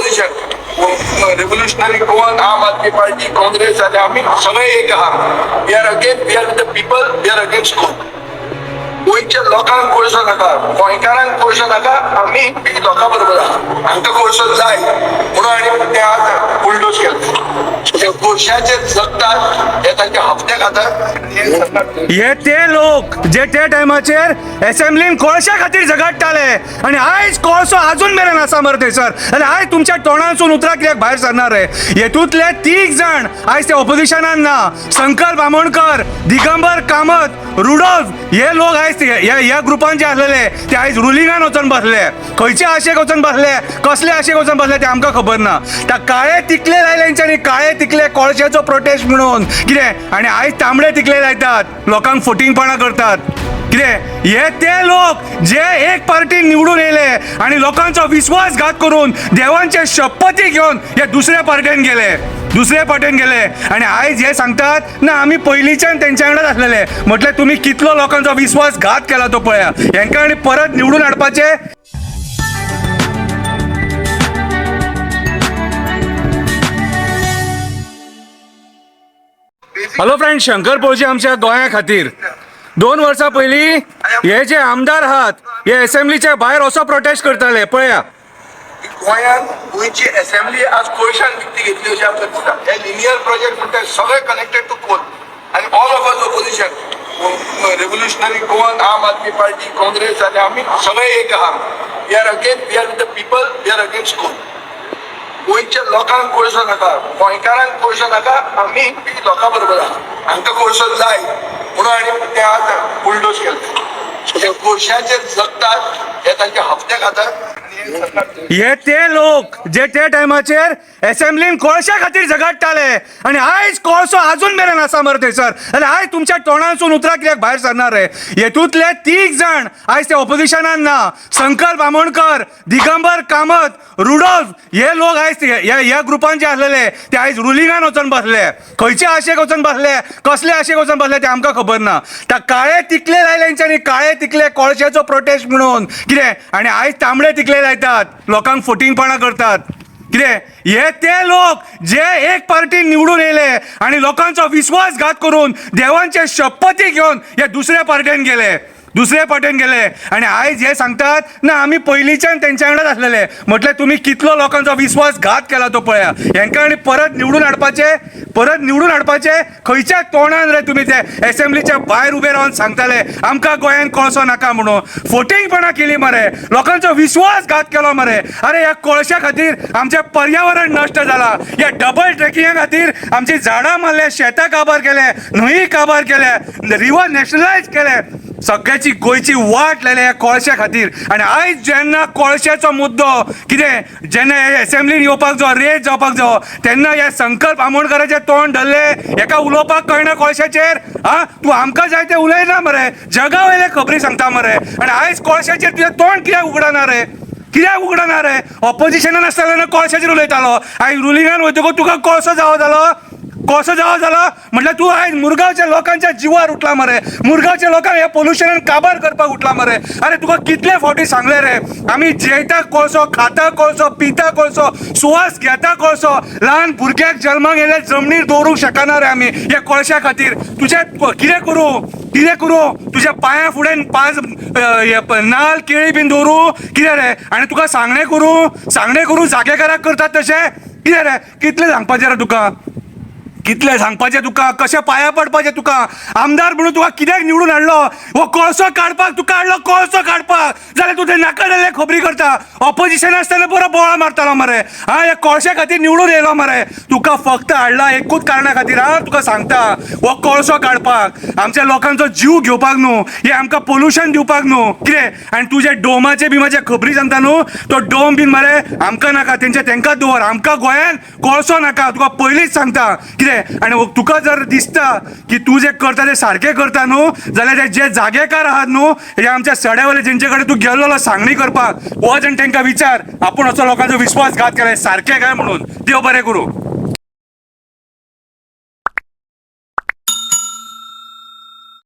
Opposition revolutionary Goan Aam Aadmi Party Congress आणि आम्ही सगळे एक आहात. We are with the people, we are against कोण. गोंयच्या लोकांक कोळसो नाका, गोंयकारांक कोळसो नाका, आम्ही लोकां बरोबर आहात. आमकां कोळसो जाय म्हणून आनी ते आज बुलडोज केले. कोळशाचे जगतात हे तांचे हप्ते खातात. हे ते लोक जे त्या टायमाचेर असेंब्लीन कोळशा खातीर झगडटाले आनी आयज कोळसो अजून मेरेन आसा मरे थंयसर. जाल्यार आयज तुमच्या तोंडांसून उतरां कित्याक भायर सरना रे? हेतूंतले 3 जाण आयज ते ऑपोजिशनान ना. संकल्प आमोणकर, दिगंबर कामत, रुडोल्फ हे लोक आयज ह्या ग्रुपान जे आसलेले ते आयज रुलिंगान वचून बसले. खंयचे आशेक वचून बसले, कसले आशेक वचून बसले ते आमकां खबर ना. त्या काळे तिकले लायले तेंच्यांनी, काळे तिकले कोळशाचो प्रोटेस्ट म्हणून कितें, आनी आयज तांबडे तिकले लायतात, लोकांक फटिंगपणां करतात. कितें हे ते लोक जे एक पार्टी निवडून येयले आनी लोकांचो विश्वासघात करून देवांचे शपथी घेवन हे दुसऱ्या पार्ट्यान गेले आनी आयज हे सांगतात ना आमी पयलींच्यान तेंच्या वांगडाच आसलेले. म्हटल्यार तुमी कितलो लोकांचो विश्वासघात केला तो पळया. हेंकां आनी परत निवडून हाडपाचे. हॅलो फ्रेंड, शंकर पळोवची आमच्या गोंया खातीर 2 वर्सां पयलीं हे जे आमदार आहात हे असेंब्लीच्या भायर असो प्रोटेस्ट करताले पळया. गोंयांत गोंयची असेंब्ली आज कोळशान विकती घेतली अशी आमकां दिसता. हे लिनियर प्रोजेक्ट म्हणटा सगळे कनेक्टेड टू कोल आनी all of us opposition revolutionary Goan Aam Aadmi Party Congress आणि आम्ही सगळे एक आहात. We are with the people, we are against कोण. गोंयच्या लोकांक कोळसो नाका, गोंयकारांक कोळसो नाका, आम्ही लोकां बरोबर आहात. आमकां कोळसो जाय म्हणून आनी ते आज बुलडोज केले. कोळशाचे जगतात हे तांचे हप्ते खातात. हे ते लोक जे त्या टायमाचेर असेंब्लीन कोळशा खातीर झगडटाले आनी आयज कोळसो अजून मेरेन आसा मरे थंयसर. जाल्यार आयज तुमच्या तोंडांसून उतरां कित्याक भायर सरना रे? हेतूंतले 3 जाण आयज ते ऑपोजिशनान ना. संकल्प आमोणकर, दिगंबर कामत, रुडोल्फ हे लोक आयज ह्या ग्रुपान जे आसलेले ते आयज रुलिंगान वचून बसले. खंयचे आशेक वचून बसले, कसले आशेक वचून बसले ते आमकां खबर ना. त्या काळे तिकले लायले तेंच्यांनी, काळे तिकले कोळशाचो प्रोटेस्ट म्हणून कितें, आनी आयज तांबडे तिकले लायतात, लोकांक फटिंगपणां करतात. कितें हे ते लोक जे एक पार्टी निवडून येयले आनी लोकांचो विश्वासघात करून देवांचे शपथी घेवन हे दुसऱ्या पार्ट्यान गेले आनी आयज हे सांगतात ना आमी पयलींच्यान तेंच्या वांगडाच आसलेले. म्हटल्यार तुमी कितलो लोकांचो विश्वासघात केला तो पळया. हेंकां आनी परत निवडून हाडपाचे खंयच्या तोंडान रे तुमी ते असेंब्लीच्या भायर उबे रावन सांगताले आमकां गोंयान कोळसो नाका म्हणून. फटिंगपणां केली मरे, लोकांचो विश्वासघात केलो मरे. अरे ह्या कोळशा खातीर आमचें पर्यावरण नश्ट जाला. ह्या डबल ट्रॅकिंगा खातीर आमची झाडां मारले, शेतां काबार केले, न्हंयी काबार केले, रिवर नॅशनलायज केले. सगळ्याची गोंयची वाट लायल्या ह्या कोळशा खातीर. आनी आयज जेन्ना कोळशाचो मुद्दो कितें जेन्ना असेंब्लीन येवपाक जाय, रेज जावपाक जाय, तेन्ना हे संकल्प आमोणकराचें तोंड धरले. हेका उलोवपाक कळना कोळशाचेर. तूं आमकां जाय तें उलयना मरे, जगा वयले खबरी सांगता मरे. आनी आयज कोळशाचेर तुजें तोंड कित्याक उगडना रे? ऑपोजिशनान आसतना कोळशाचेर उलयतालो, आयज रुलिंगान वयतकूच तुका कोळसो जावो जालो म्हटल्यार तूं आयज मुरगांवच्या लोकांच्या जिवार उठला मरे. मुरगांवच्या लोकांक ह्या पोल्युशनान काबार करपाक उठला मरे. अरे तुका कितले फावटी सांगले रे, आमी जेयता कोळसो, खाता कोळसो, पिता कोळसो, सुवास घेता कोळसो. ल्हान भुरग्याक जल्माक येयले जमनीर दवरूंक शकना रे आमी ह्या कोळशा खातीर. तुजें कितें करूं तुज्या पांया फुडें 5 नाल्ल केळी बीन दवरूं कितें रे? आनी तुका सांगणे करूं जागेकाराक करतात तशें कितें रे? कितलें सांगपाचें तुका कशें पांया पडपाचें तुका? आमदार म्हणून तुका कित्याक निवडून हाडलो? हो कोळसो काडपाक तुका हाडलो, कोळसो काडपाक. जाल्यार तूं ते नाका जाल्ले खबरी करता. ऑपोजिशन आसतना बरो बोवाळ मारतालो मरे. ह्या कोळशा खातीर निवडून येयलो मरे. तुका फक्त हाडला एकूच कारणां खातीर. तुका सांगता हो कोळसो काडपाक, आमच्या लोकांचो जीव घेवपाक न्हू, हे आमकां पोल्युशन दिवपाक न्हू. कितें आनी तुजे डोमाचे बिमाचे खबरी सांगता न्हू, तो डोम बीन मरे आमकां नाका, तेंकां दवर. आमकां गोंयान कोळसो नाका, तुका पयलींच सांगता. कितें आनी तुका जर दिसता की तूं जे करता ते सारकें करता न्हू, जाल्यार जे जागेकार आहात न्हू, हे आमच्या सड्यावयले जेंचे कडेन तूं गेल्लो सांगणी करपाक, वच आनी तेंकां विचार आपूण असो लोकांचो विश्वासघात केला सारकें काय म्हणून. देव बरें करूं.